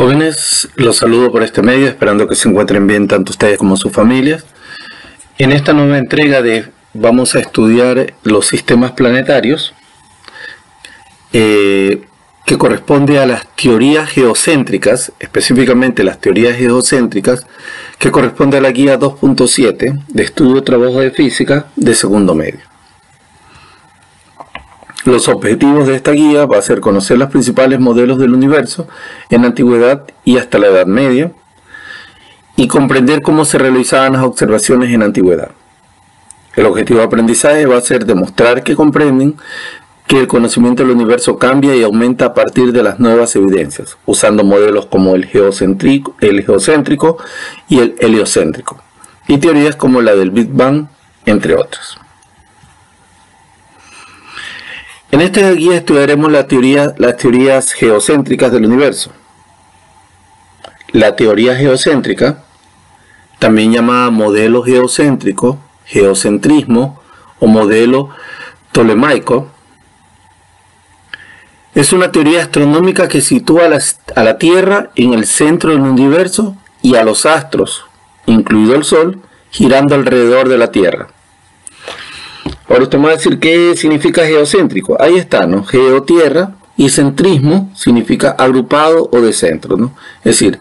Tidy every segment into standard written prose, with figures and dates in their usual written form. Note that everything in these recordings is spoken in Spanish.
Jóvenes, los saludo por este medio, esperando que se encuentren bien tanto ustedes como sus familias. En esta nueva entrega vamos a estudiar los sistemas planetarios, que corresponde a las teorías geocéntricas, específicamente las teorías geocéntricas, que corresponde a la guía 2.7 de estudio de trabajo de física de segundo medio. Los objetivos de esta guía va a ser conocer los principales modelos del universo en la antigüedad y hasta la Edad Media, y comprender cómo se realizaban las observaciones en la antigüedad. El objetivo de aprendizaje va a ser demostrar que comprenden que el conocimiento del universo cambia y aumenta a partir de las nuevas evidencias, usando modelos como el geocéntrico y el heliocéntrico, y teorías como la del Big Bang, entre otras. En esta guía estudiaremos las teorías geocéntricas del universo. La teoría geocéntrica, también llamada modelo geocéntrico, geocentrismo o modelo tolemaico, es una teoría astronómica que sitúa a la Tierra en el centro del universo y a los astros, incluido el Sol, girando alrededor de la Tierra. Ahora usted me va a decir qué significa geocéntrico. Ahí está, ¿no? Geotierra, y centrismo significa agrupado o de centro, ¿no? Es decir,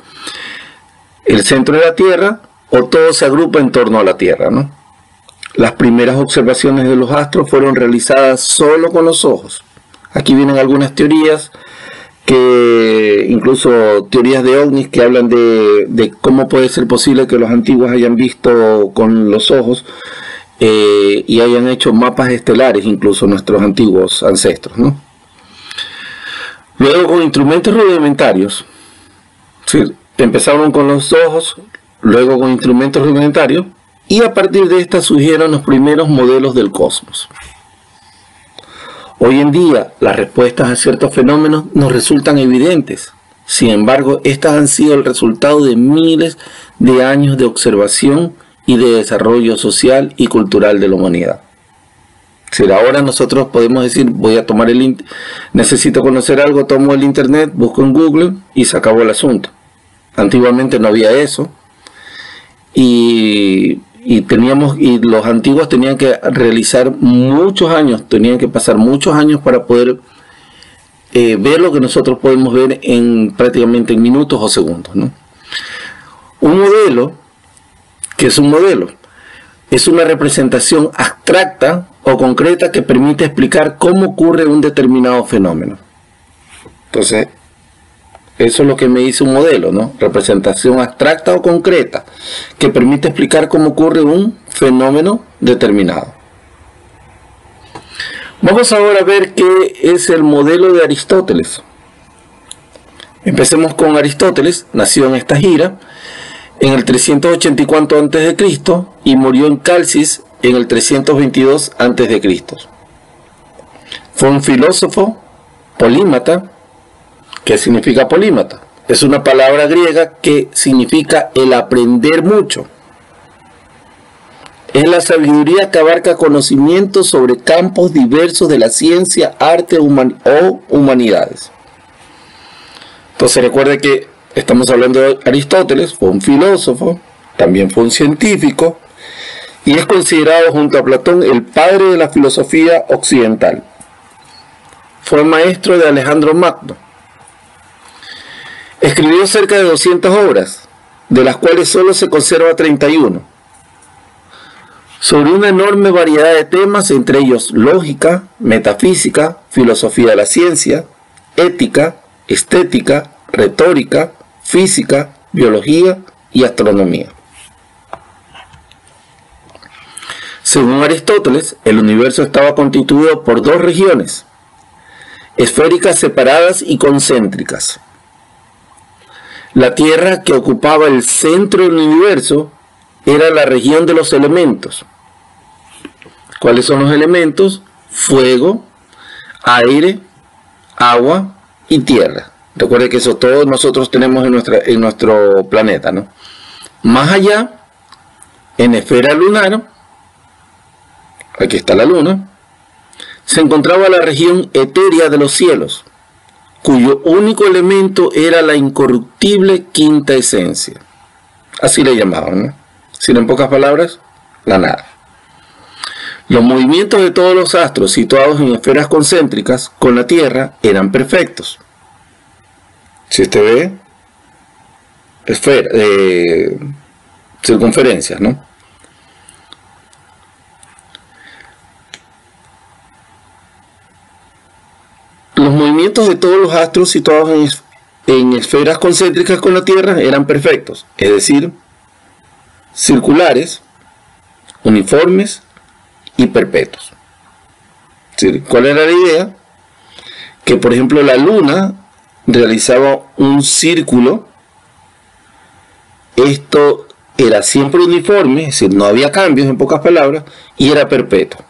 el centro de la Tierra o todo se agrupa en torno a la Tierra, ¿no? Las primeras observaciones de los astros fueron realizadas solo con los ojos. Aquí vienen algunas teorías, incluso teorías de ovnis, que hablan de cómo puede ser posible que los antiguos hayan visto con los ojos y hayan hecho mapas estelares, incluso nuestros antiguos ancestros, ¿no? Luego, con instrumentos rudimentarios, ¿sí? Empezaron con los ojos, luego con instrumentos rudimentarios, y a partir de estas surgieron los primeros modelos del cosmos. Hoy en día, las respuestas a ciertos fenómenos nos resultan evidentes. Sin embargo, estas han sido el resultado de miles de años de observación y de desarrollo social y cultural de la humanidad. Si ahora nosotros podemos decir, voy a tomar necesito conocer algo, tomo el internet, busco en Google y se acabó el asunto. Antiguamente no había eso, y los antiguos tenían que realizar muchos años, tenían que pasar muchos años para poder ver lo que nosotros podemos ver prácticamente en minutos o segundos, ¿no? Un modelo, ¿qué es un modelo? Es una representación abstracta o concreta que permite explicar cómo ocurre un determinado fenómeno. Entonces, eso es lo que me dice un modelo, ¿no? Representación abstracta o concreta que permite explicar cómo ocurre un fenómeno determinado. Vamos ahora a ver qué es el modelo de Aristóteles. Empecemos con Aristóteles. Nació en Estagira en el 384 a.C. y murió en Calcis en el 322 a.C. Fue un filósofo polímata. ¿Qué significa polímata? Es una palabra griega que significa el aprender mucho. Es la sabiduría que abarca conocimientos sobre campos diversos de la ciencia, arte o humanidades. Entonces recuerde que estamos hablando de Aristóteles. Fue un filósofo, también fue un científico, y es considerado junto a Platón el padre de la filosofía occidental. Fue maestro de Alejandro Magno. Escribió cerca de 200 obras, de las cuales solo se conserva 31, sobre una enorme variedad de temas, entre ellos lógica, metafísica, filosofía de la ciencia, ética, estética, retórica, física, biología y astronomía. Según Aristóteles, el universo estaba constituido por dos regiones, esféricas separadas y concéntricas. La Tierra, que ocupaba el centro del universo, era la región de los elementos. ¿Cuáles son los elementos? Fuego, aire, agua y tierra. Recuerde que eso todos nosotros tenemos en nuestro planeta, ¿no? Más allá, en esfera lunar, aquí está la luna, se encontraba la región etérea de los cielos, cuyo único elemento era la incorruptible quinta esencia. Así le llamaban, ¿no? Sin en pocas palabras, la nada. Los movimientos de todos los astros situados en esferas concéntricas con la Tierra eran perfectos. Si usted ve, circunferencias, ¿no? Los movimientos de todos los astros situados en esferas concéntricas con la Tierra eran perfectos, es decir, circulares, uniformes y perpetuos. ¿Cuál era la idea? Que, por ejemplo, la Luna realizaba un círculo. Esto era siempre uniforme, es decir, no había cambios, en pocas palabras, y era perpetuo.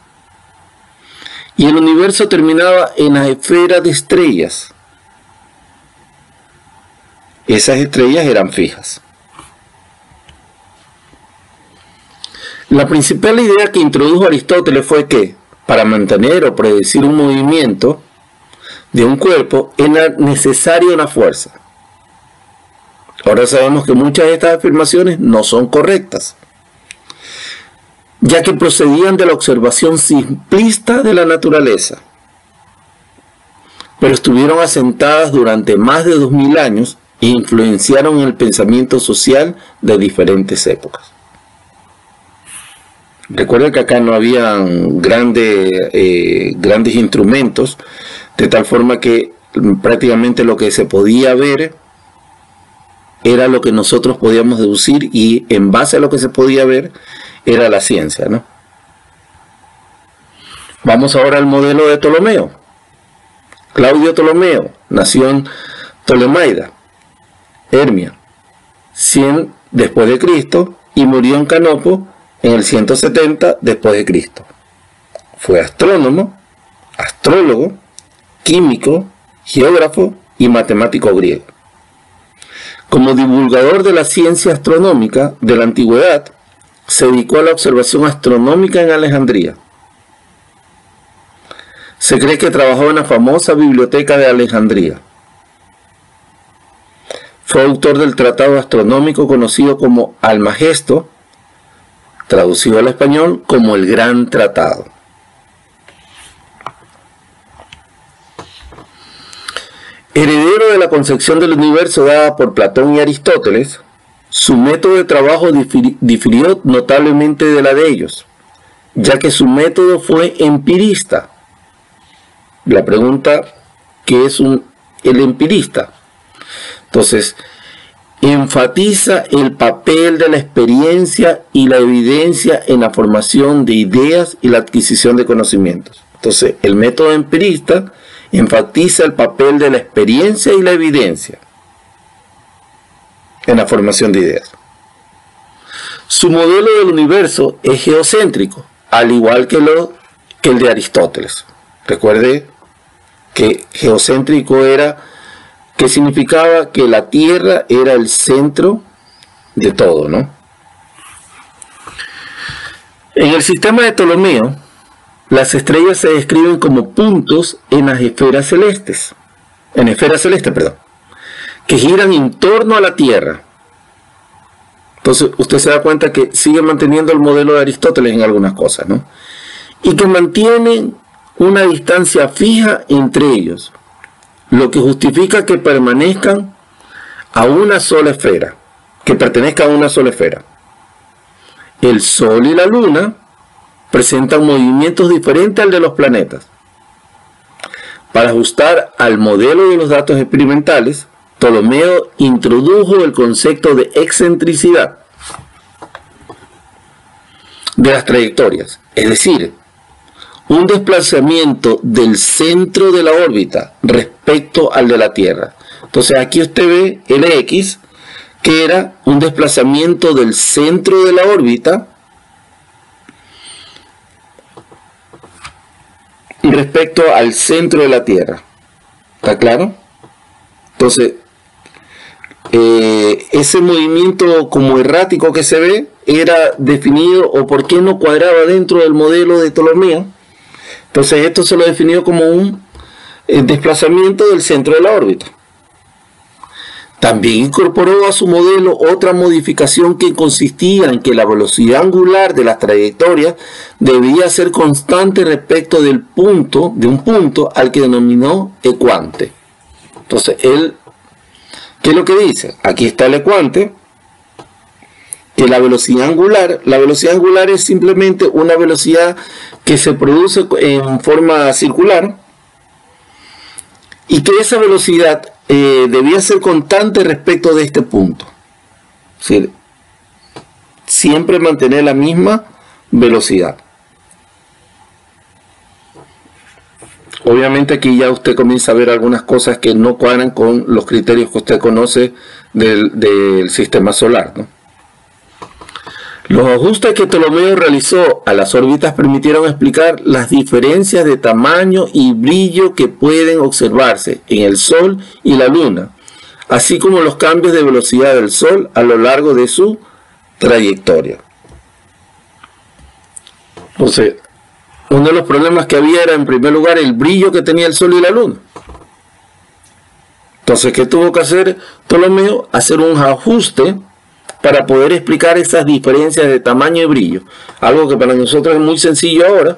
Y el universo terminaba en la esfera de estrellas. Esas estrellas eran fijas. La principal idea que introdujo Aristóteles fue que, para mantener o predecir un movimiento de un cuerpo, era necesaria una fuerza. Ahora sabemos que muchas de estas afirmaciones no son correctas, ya que procedían de la observación simplista de la naturaleza, pero estuvieron asentadas durante más de 2000 años e influenciaron el pensamiento social de diferentes épocas. Recuerden que acá no habían grandes instrumentos, de tal forma que prácticamente lo que se podía ver era lo que nosotros podíamos deducir, y en base a lo que se podía ver era la ciencia, ¿no? Vamos ahora al modelo de Ptolomeo. Claudio Ptolomeo nació en Ptolemaida, Hermia, 100 después de Cristo, y murió en Canopo en el 170 después de Cristo. Fue astrónomo, astrólogo, químico, geógrafo y matemático griego. Como divulgador de la ciencia astronómica de la antigüedad, se dedicó a la observación astronómica en Alejandría. Se cree que trabajó en la famosa biblioteca de Alejandría. Fue autor del tratado astronómico conocido como Almagesto, traducido al español como el Gran Tratado. Heredero de la concepción del universo dada por Platón y Aristóteles, su método de trabajo difirió notablemente de la de ellos, ya que su método fue empirista. La pregunta, ¿qué es el empirista? Entonces, enfatiza el papel de la experiencia y la evidencia en la formación de ideas y la adquisición de conocimientos. Entonces, el método empirista enfatiza el papel de la experiencia y la evidencia en la formación de ideas. Su modelo del universo es geocéntrico, al igual que el de Aristóteles. Recuerde que geocéntrico que significaba que la Tierra era el centro de todo, ¿no? En el sistema de Ptolomeo, las estrellas se describen como puntos en las esferas celestes, que giran en torno a la Tierra. Entonces usted se da cuenta que sigue manteniendo el modelo de Aristóteles en algunas cosas, ¿no? Y que mantienen una distancia fija entre ellos, lo que justifica que pertenezcan a una sola esfera. El Sol y la Luna presentan movimientos diferentes al de los planetas. Para ajustar al modelo de los datos experimentales, Ptolomeo introdujo el concepto de excentricidad de las trayectorias, es decir, un desplazamiento del centro de la órbita respecto al de la Tierra. Entonces aquí usted ve el X, que era un desplazamiento del centro de la órbita respecto al centro de la Tierra. ¿Está claro? Entonces, ese movimiento como errático que se ve era definido, o por qué no cuadraba dentro del modelo de Ptolomeo. Entonces esto se lo definió como un el desplazamiento del centro de la órbita. También incorporó a su modelo otra modificación que consistía en que la velocidad angular de las trayectorias debía ser constante respecto de un punto al que denominó ecuante. Entonces, él, ¿qué es lo que dice? Aquí está el ecuante, que la velocidad angular es simplemente una velocidad que se produce en forma circular y que esa velocidad debía ser constante respecto de este punto. Es decir, siempre mantener la misma velocidad. Obviamente aquí ya usted comienza a ver algunas cosas que no cuadran con los criterios que usted conoce del sistema solar, ¿no? Los ajustes que Ptolomeo realizó a las órbitas permitieron explicar las diferencias de tamaño y brillo que pueden observarse en el Sol y la Luna, así como los cambios de velocidad del Sol a lo largo de su trayectoria. Entonces, uno de los problemas que había era, en primer lugar, el brillo que tenía el Sol y la Luna. Entonces, ¿qué tuvo que hacer Ptolomeo? Hacer un ajuste para poder explicar esas diferencias de tamaño y brillo. Algo que para nosotros es muy sencillo ahora.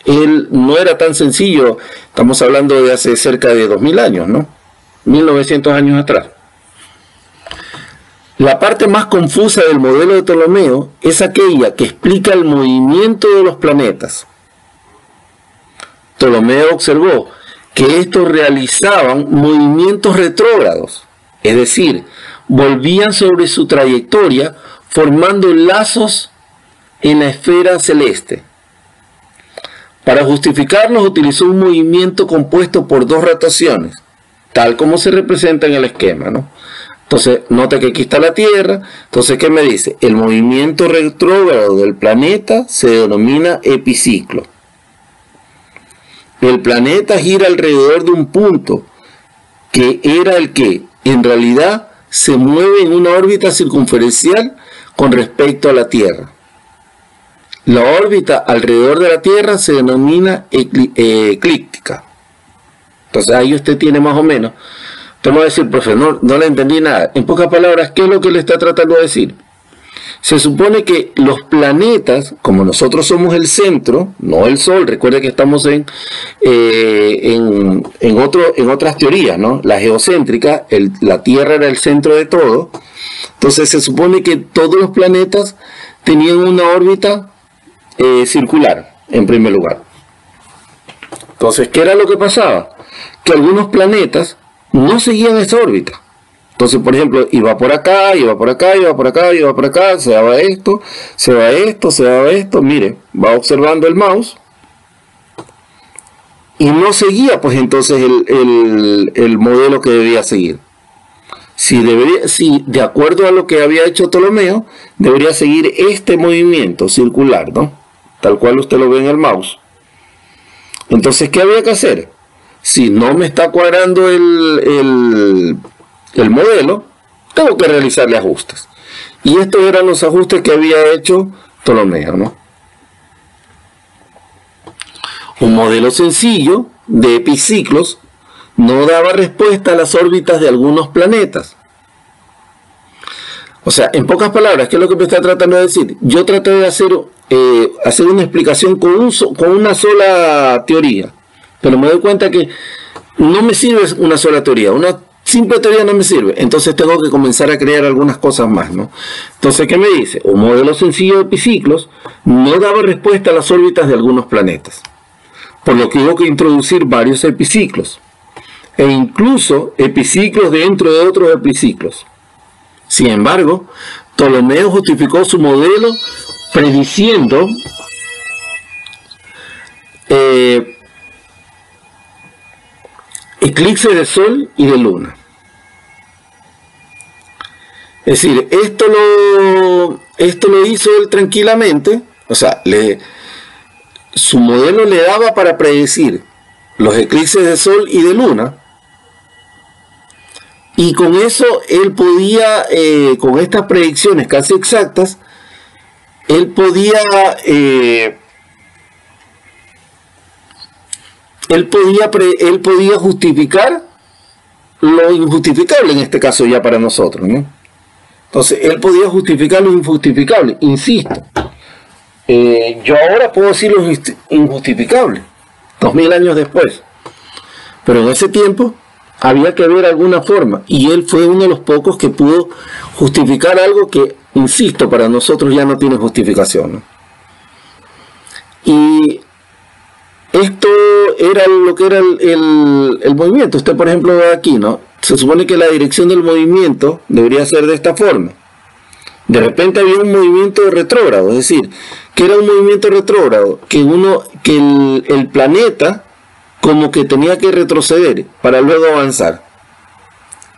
Él no era tan sencillo. Estamos hablando de hace cerca de 2000 años, ¿no? 1900 años atrás. La parte más confusa del modelo de Ptolomeo es aquella que explica el movimiento de los planetas. Ptolomeo observó que estos realizaban movimientos retrógrados, es decir, volvían sobre su trayectoria formando lazos en la esfera celeste. Para justificarlos utilizó un movimiento compuesto por dos rotaciones, tal como se representa en el esquema, ¿no? Entonces, nota que aquí está la Tierra. Entonces, ¿qué me dice? El movimiento retrógrado del planeta se denomina epiciclo. El planeta gira alrededor de un punto que era el que, en realidad, se mueve en una órbita circunferencial con respecto a la Tierra. La órbita alrededor de la Tierra se denomina eclíptica. Entonces ahí usted tiene más o menos. Usted me va a decir, profe, no le entendí nada. En pocas palabras, ¿qué es lo que le está tratando de decir? Se supone que los planetas, como nosotros somos el centro, no el Sol, recuerde que estamos en otras teorías, ¿no? La geocéntrica, la Tierra era el centro de todo. Entonces se supone que todos los planetas tenían una órbita circular, en primer lugar. Entonces, ¿qué era lo que pasaba? Que algunos planetas no seguían esa órbita. Entonces, por ejemplo, iba por acá, iba por acá, iba por acá, iba por acá, se daba esto, se daba esto, se daba esto. Mire, va observando el mouse. Y no seguía, pues entonces, el modelo que debía seguir. Si de acuerdo a lo que había hecho Ptolomeo, debería seguir este movimiento circular, ¿no? Tal cual usted lo ve en el mouse. Entonces, ¿qué había que hacer? Si no me está cuadrando el modelo, tengo que realizarle ajustes. Y estos eran los ajustes que había hecho Ptolomeo, ¿no? Un modelo sencillo de epiciclos no daba respuesta a las órbitas de algunos planetas. O sea, en pocas palabras, ¿qué es lo que me está tratando de decir? Yo traté de hacer una explicación con una sola teoría, pero me doy cuenta que no me sirve una sola teoría, una simple teoría no me sirve, entonces tengo que comenzar a crear algunas cosas más, ¿no? Entonces, ¿qué me dice? Un modelo sencillo de epiciclos no daba respuesta a las órbitas de algunos planetas, por lo que hubo que introducir varios epiciclos, e incluso epiciclos dentro de otros epiciclos. Sin embargo, Ptolomeo justificó su modelo prediciendo eclipses de Sol y de Luna. Es decir, esto lo hizo él tranquilamente, o sea, su modelo le daba para predecir los eclipses de Sol y de Luna, y con eso él podía, con estas predicciones casi exactas, él podía él podía justificar lo injustificable, en este caso ya para nosotros, ¿no? Entonces, él podía justificar lo injustificable, insisto. Yo ahora puedo decir lo injustificable, 2000 años después. Pero en ese tiempo había que ver alguna forma, y él fue uno de los pocos que pudo justificar algo que, insisto, para nosotros ya no tiene justificación, ¿no? Y esto era lo que era el movimiento. Usted, por ejemplo, ve aquí, ¿no? Se supone que la dirección del movimiento debería ser de esta forma. De repente había un movimiento retrógrado, es decir, que era un movimiento retrógrado, que el planeta como que tenía que retroceder para luego avanzar.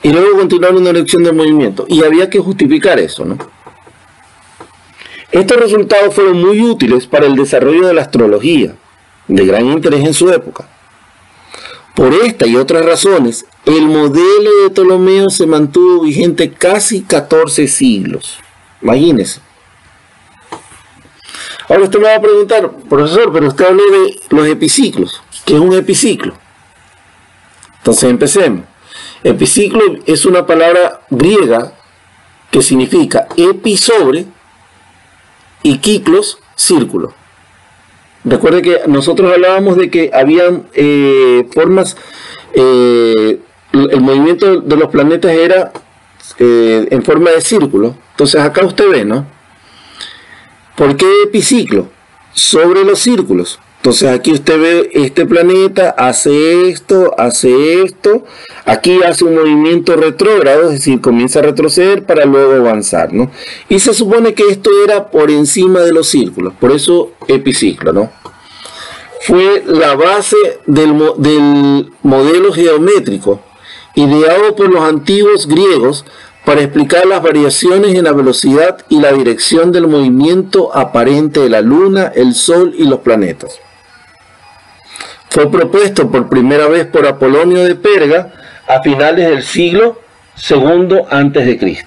Y luego continuar una dirección del movimiento. Y había que justificar eso, ¿no? Estos resultados fueron muy útiles para el desarrollo de la astrología, de gran interés en su época. Por esta y otras razones, el modelo de Ptolomeo se mantuvo vigente casi 14 siglos. Imagínense. Ahora usted me va a preguntar, profesor, pero usted habló de los epiciclos. ¿Qué es un epiciclo? Entonces empecemos. Epiciclo es una palabra griega que significa epi sobre y kiklos, círculo. Recuerde que nosotros hablábamos de que habían formas, el movimiento de los planetas era en forma de círculo. Entonces acá usted ve, ¿no? ¿Por qué epiciclo? Sobre los círculos. Entonces aquí usted ve este planeta, hace esto, aquí hace un movimiento retrógrado, es decir, comienza a retroceder para luego avanzar, ¿no? Y se supone que esto era por encima de los círculos, por eso epiciclo, ¿no? Fue la base del modelo geométrico, ideado por los antiguos griegos para explicar las variaciones en la velocidad y la dirección del movimiento aparente de la Luna, el Sol y los planetas. Fue propuesto por primera vez por Apolonio de Perga a finales del siglo II a.C.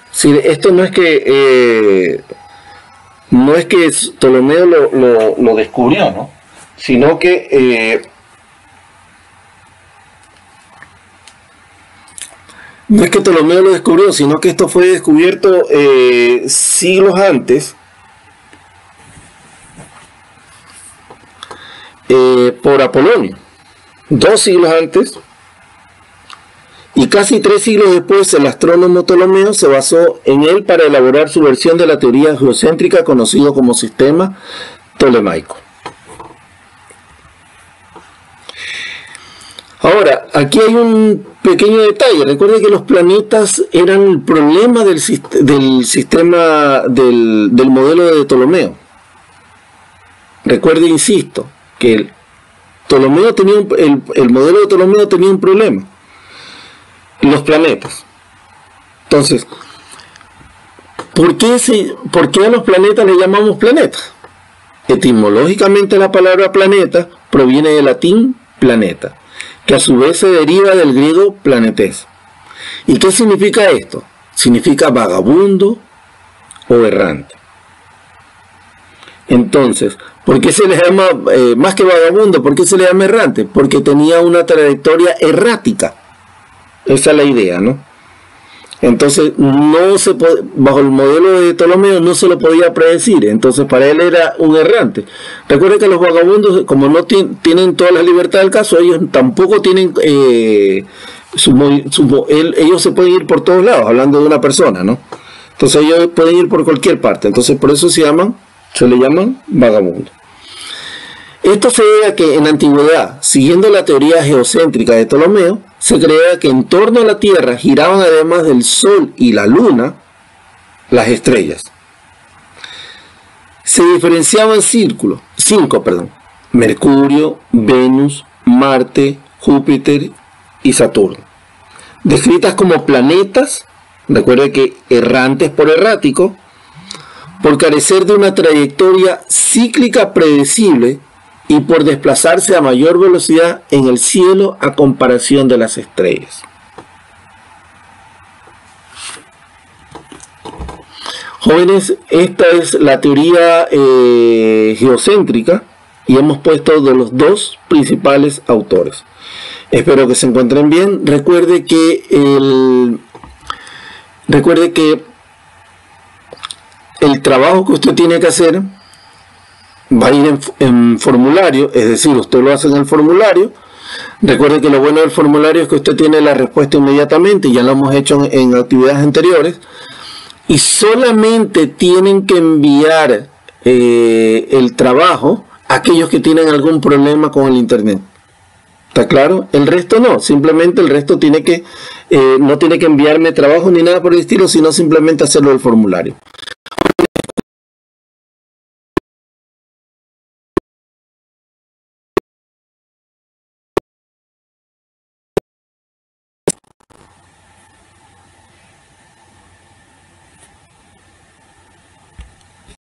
Sí, esto no es que Ptolomeo lo descubrió, ¿no? Sino que no es que Ptolomeo lo descubrió, sino que esto fue descubierto siglos antes por Apolonio, 2 siglos antes, y casi 3 siglos después el astrónomo Ptolomeo se basó en él para elaborar su versión de la teoría geocéntrica conocido como sistema ptolemaico. Ahora, aquí hay un pequeño detalle. Recuerde que los planetas eran el problema del sistema del modelo de Ptolomeo. Recuerde, insisto, que el modelo de Ptolomeo tenía un problema: los planetas. Entonces, ¿por qué a los planetas le llamamos planetas? Etimológicamente la palabra planeta proviene del latín planeta, que a su vez se deriva del griego planetes. ¿Y qué significa esto? Significa vagabundo o errante. Entonces, ¿por qué se le llama, más que vagabundo, por qué se le llama errante? Porque tenía una trayectoria errática. Esa es la idea, ¿no? Entonces, bajo el modelo de Ptolomeo no se lo podía predecir. Entonces, para él era un errante. Recuerden que los vagabundos, como no tienen toda la libertad del caso, ellos tampoco tienen... ellos se pueden ir por todos lados, hablando de una persona, ¿no? Entonces, ellos pueden ir por cualquier parte. Entonces, por eso se le llaman vagabundos. Esto se debe a que en la antigüedad, siguiendo la teoría geocéntrica de Ptolomeo, se creía que en torno a la Tierra giraban, además del Sol y la Luna, las estrellas. Se diferenciaban cinco: Mercurio, Venus, Marte, Júpiter y Saturno, descritas como planetas, recuerde que errantes por errático, por carecer de una trayectoria cíclica predecible y por desplazarse a mayor velocidad en el cielo a comparación de las estrellas. Jóvenes, esta es la teoría geocéntrica y hemos puesto de los dos principales autores. Espero que se encuentren bien. Recuerde que el trabajo que usted tiene que hacer va a ir en formulario, es decir, usted lo hace en el formulario. Recuerde que lo bueno del formulario es que usted tiene la respuesta inmediatamente, ya lo hemos hecho en actividades anteriores, y solamente tienen que enviar el trabajo a aquellos que tienen algún problema con el internet. ¿Está claro? El resto no, simplemente el resto tiene que no tiene que enviarme trabajo ni nada por el estilo, sino simplemente hacerlo del formulario.